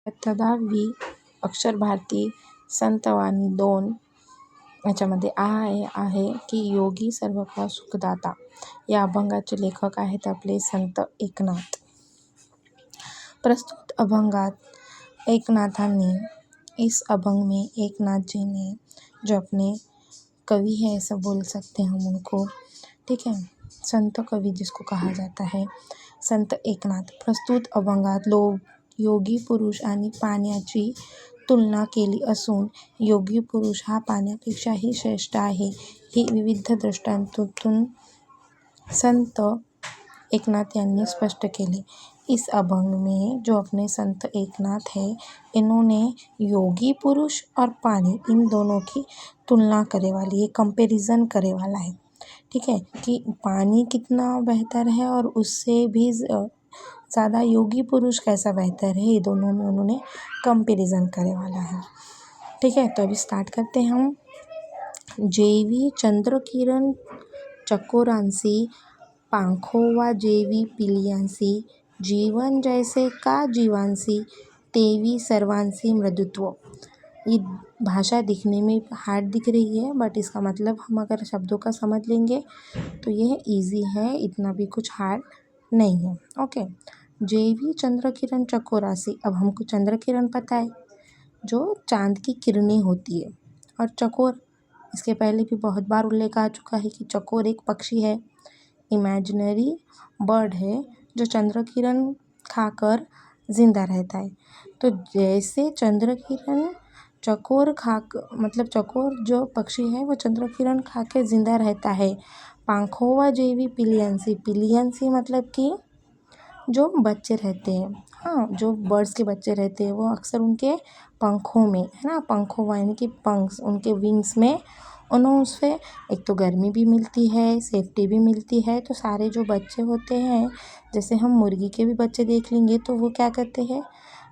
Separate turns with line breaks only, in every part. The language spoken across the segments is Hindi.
इयत्ता 10वी अक्षर भारती संतवाणी 2 याच्यामध्ये आहे की योगी सर्व काळ सुखदाता. या अभंगाचे लेखक आहेत आपले संत एकनाथ. प्रस्तुत अभंगात एकनाथांनी इस अभंग में एकनाथ जी ने जो अपने कवि है ऐसा बोल सकते हैं हम उनको, ठीक है, संत कवि जिसको कहा जाता है संत एकनाथ. प्रस्तुत अभंगात योगी पुरुष आणि पाण्याची तुलना केली असून योगी पुरुष हा पाण्यापेक्षाही श्रेष्ठ आहे ही विविध दृष्टांतातून संत एकनाथ यांनी स्पष्ट केले. इस अभंग में जो अपने संत एकनाथ है इन्होंने योगी पुरुष और पानी इन दोनों की तुलना करे वाली है, कंपैरिजन करे वाला है, ठीक है, कि पानी कितना बेहतर है और उससे भी ज़्यादा योगी पुरुष कैसा बेहतर है, ये दोनों में उन्होंने कंपैरिजन करे वाला है, ठीक है. तो अभी स्टार्ट करते हैं हम. जेवी चंद्रकिरण चकोरांसी पांखोवा जेवी पिलियांसी जीवन जैसे का जीवांसी तेवी सर्वांसी मृदुत्व. ये भाषा दिखने में हार्ड दिख रही है बट इसका मतलब हम अगर शब्दों का समझ लेंगे तो यह इजी है, इतना भी कुछ हार्ड नहीं है. ओके. जेवी चंद्रकिरण चकोरासी. अब हमको चंद्रकिरण पता है जो चांद की किरणें होती है, और चकोर इसके पहले भी बहुत बार उल्लेख आ चुका है कि चकोर एक पक्षी है, इमेजिनरी बर्ड है जो चंद्रकिरण खाकर जिंदा रहता है. तो जैसे चंद्रकिरण चकोर मतलब चकोर जो पक्षी है वो चंद्रकिरण खा के जिंदा रहता है. पांखोवा जेवी पिलियंसी. पिलियंसी मतलब कि जो बच्चे रहते हैं, हाँ, जो बर्ड्स के बच्चे रहते हैं वो अक्सर उनके पंखों में, है ना, पंखों यानी कि पंख, उनके विंग्स में उन्होंने उससे एक तो गर्मी भी मिलती है, सेफ्टी भी मिलती है. तो सारे जो बच्चे होते हैं, जैसे हम मुर्गी के भी बच्चे देख लेंगे तो वो क्या करते हैं,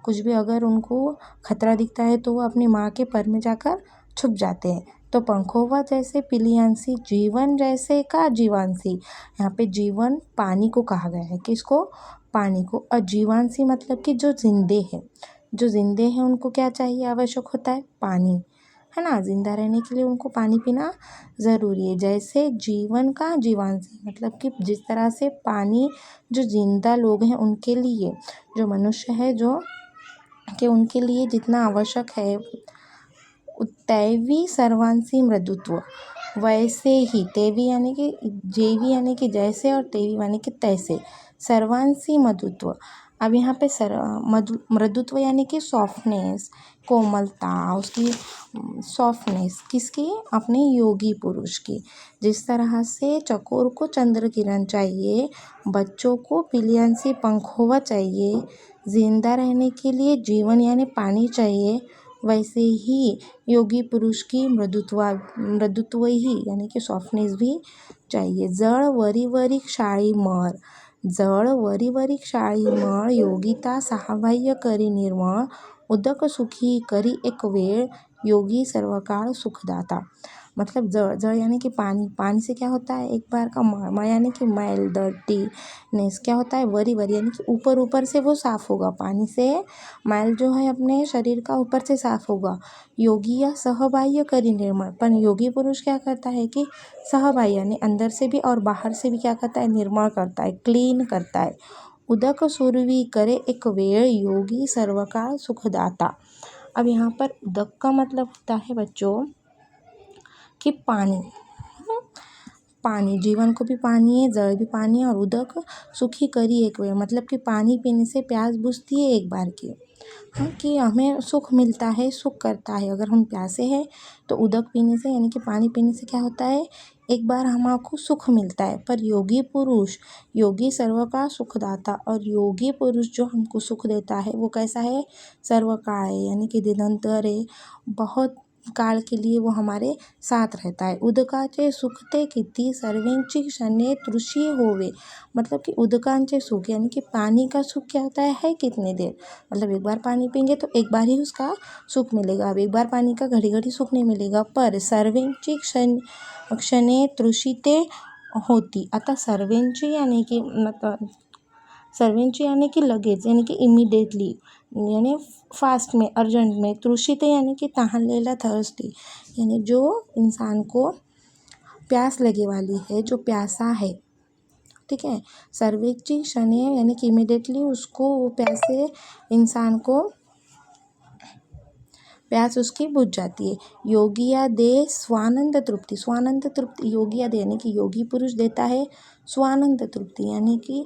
कुछ भी अगर उनको खतरा दिखता है तो वो अपनी माँ के पर में जाकर छुप जाते हैं. तो पंखोवा जैसे पिलियांसी जीवन जैसे का जीवांसी. यहाँ पे जीवन पानी को कहा गया है, किसको, पानी को. और जीवांसी मतलब कि जो जिंदे हैं, जो जिंदे हैं उनको क्या चाहिए, आवश्यक होता है पानी, है ना, जिंदा रहने के लिए उनको पानी पीना ज़रूरी है. जैसे जीवन का जीवांसी मतलब कि जिस तरह से पानी जो जिंदा लोग हैं उनके लिए, जो मनुष्य है जो कि उनके लिए जितना आवश्यक है, तैवी सर्वांसी मृदुत्व. वैसे ही तेवी यानी कि जेवी यानी कि जैसे और तेवी यानी कि तैसे. सर्वांसी मृदुत्व. अब यहाँ पे मृदुत्व यानी कि सॉफ्टनेस, कोमलता, उसकी सॉफ्टनेस किसकी, अपने योगी पुरुष की. जिस तरह से चकोर को चंद्र किरण चाहिए, बच्चों को पिलियांसी पंखोवा चाहिए, जिंदा रहने के लिए जीवन यानी पानी चाहिए, वैसे ही योगी पुरुष की मृदुत्व ही यानी कि सॉफ्टनेस भी चाहिए. जळ वरी वरी क्षाळी मळ. जळ वरी वरी क्षाळी मळ योगिता सहाय्य करी निर्मळ उदक सुखी करी एक वेळ योगी सर्वकाळ सुखदाता. मतलब जळ यानी कि पानी, पानी से क्या होता है, एक बार का मळ यानी कि मैल, डर्टीनेस, क्या होता है, वरी यानी कि ऊपर से वो साफ होगा, पानी से मैल जो है अपने शरीर का ऊपर से साफ होगा. योगी या सहबाह्य करी निर्मळ. पण योगी पुरुष क्या करता है कि सहबाह्य यानी अंदर से भी और बाहर से भी क्या करता है, निर्मळ करता है, क्लीन करता है. उदक सुरवी करे एक वेळ योगी सर्वकाळ सुखदाता. अब यहाँ पर उदक का मतलब होता है बच्चों कि पानी. पानी, जीवन को भी पानी है, जल भी पानी है, और उदक सुखी करी एक वेळ मतलब कि पानी पीने से प्यास बुझती है एक बार की, हाँ, कि हमें सुख मिलता है, सुख करता है. अगर हम प्यासे हैं तो उदक पीने से यानी कि पानी पीने से क्या होता है, एक बार हमको सुख मिलता है. पर योगी पुरुष, योगी सर्वकाळ सुखदाता, और योगी पुरुष जो हमको सुख देता है वो कैसा है, सर्वकाळ है यानी कि निरंतर है, बहुत काल के लिए वो हमारे साथ रहता है. उदकाचे सुखते किती सर्वेंची क्षणे तृषी होवे. मतलब कि उदकांचे सुख यानी कि पानी का सुख क्या होता है कितने देर, मतलब एक बार पानी पिएंगे तो एक बार ही उसका सुख मिलेगा. अब एक बार पानी का घड़ी घड़ी सुख नहीं मिलेगा. पर सर्वेंची क्षणे तृषिते होती. आता सर्वेंची यानी कि मतलब सर्वेंची यानी कि लगेच यानी कि इमिडिएटली, यानी फास्ट में, अर्जेंट में, तृषित यानी कि तहानलेला, थर्स्टी यानी जो इंसान को प्यास लगे वाली है, जो प्यासा है, ठीक है। सर्वेक्षी शने यानी कि इमिडिएटली उसको वो प्यासे इंसान को प्यास उसकी बुझ जाती है। योगिया दे स्वानंद तृप्ति, स्वानंद तृप्ति योगिया दे यानी कि योगी पुरुष देता है स्वानंद तृप्ति यानी कि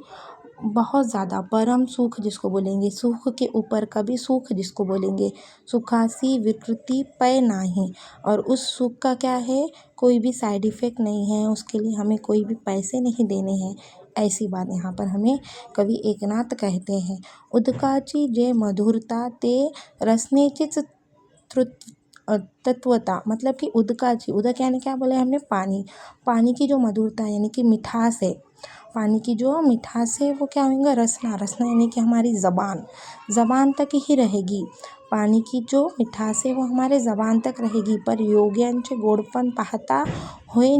बहुत ज़्यादा परम सुख जिसको बोलेंगे, सुख के ऊपर कभी सुख जिसको बोलेंगे, सुखासी विकृति पय नाही, और उस सुख का क्या है, कोई भी साइड इफ़ेक्ट नहीं है, उसके लिए हमें कोई भी पैसे नहीं देने हैं। ऐसी बात यहाँ पर हमें कवि एकनाथ कहते हैं। उदकाची जे मधुरता ते रसनेचीच तत्वता, मतलब कि उदकाची, उदक यानी क्या बोले हमने, पानी, पानी की जो मधुरता यानी कि मिठास है, पानी की जो मिठास है वो क्या होगा, रसना, रसना यानी कि हमारी ज़बान तक ही रहेगी। पानी की जो मिठास है वो हमारे ज़बान तक रहेगी, पर योग्यांचे गोडपण पाहता होय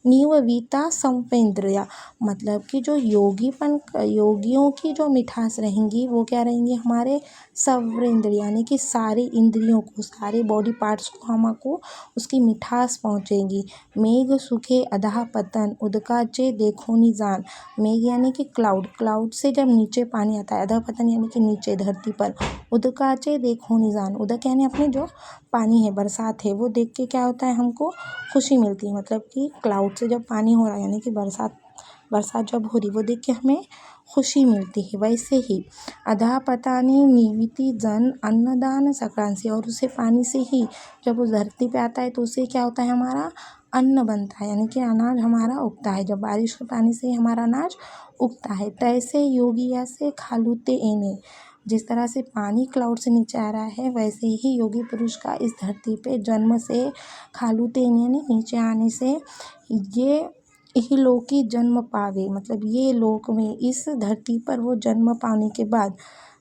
नीवविता संपेंद्रिया, मतलब कि जो योगियों की जो मिठास रहेंगी वो क्या रहेंगी, हमारे सर्वेंद्रिय यानी कि सारे इंद्रियों को, सारे बॉडी पार्ट्स को हमको उसकी मिठास पहुँचेगी। मेघ सुखे अधः पतन उदकाचे देखो निजान, मेघ यानी कि क्लाउड से जब नीचे पानी आता है, अधः पतन यानी कि नीचे धरती पर, उदकाचे देखो निजान, उदक यानी अपने जो पानी है, बरसात है, वो देख के क्या होता है, हमको खुशी मिलती है। मतलब कि क्लाउड से जब पानी हो रहा है यानी कि बरसात जब हो रही, वो देख के हमें खुशी मिलती है। वैसे ही अधा पतानी निविति जन अन्नदान सक्रांति, और उसे पानी से ही जब वो धरती पे आता है तो उससे क्या होता है, हमारा अन्न बनता है, यानी कि अनाज हमारा उगता है, जब बारिश के पानी से हमारा अनाज उगता है। तैसे योगिया से खालूते एने, जिस तरह से पानी क्लाउड से नीचे आ रहा है, वैसे ही योगी पुरुष का इस धरती पे जन्म से, खालूते एने यानी नीचे आने से, ये ही लोकी जन्म पावे, मतलब ये लोक में, इस धरती पर वो जन्म पाने के बाद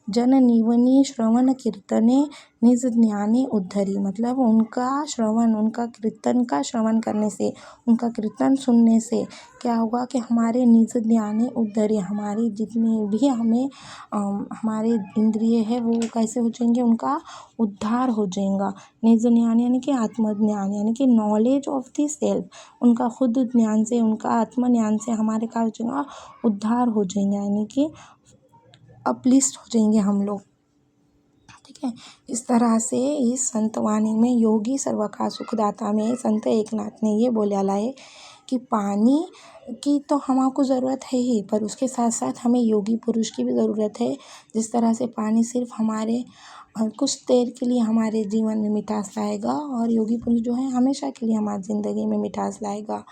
जन निवनी श्रवण कीर्तने निज ज्ञाने उद्धरी, मतलब उनका कीर्तन का श्रवण करने से, उनका कीर्तन सुनने से क्या होगा कि हमारे निज ज्ञाने उद्धरी, हमारी जितने भी हमारे इंद्रिय है वो कैसे हो जाएंगे, उनका उद्धार हो जाएगा। निज ज्ञान यानी कि आत्मज्ञान, यानी कि नॉलेज ऑफ द सेल्फ, उनका खुद ज्ञान से, उनका आत्मज्ञान से हमारे क्या हो जाएगा, उद्धार हो जाएंगे, यानी कि अपलिस्ट हो जाएंगे हम लोग, ठीक है। इस तरह से इस संतवाणी में योगी सर्वका सुखदाता में संत एकनाथ ने ये बोला है कि पानी की तो हमको ज़रूरत है ही, पर उसके साथ साथ हमें योगी पुरुष की भी ज़रूरत है। जिस तरह से पानी सिर्फ हमारे कुछ देर के लिए हमारे जीवन में मिठास लाएगा, और योगी पुरुष जो है हमेशा के लिए हमारी ज़िंदगी में मिठास लाएगा।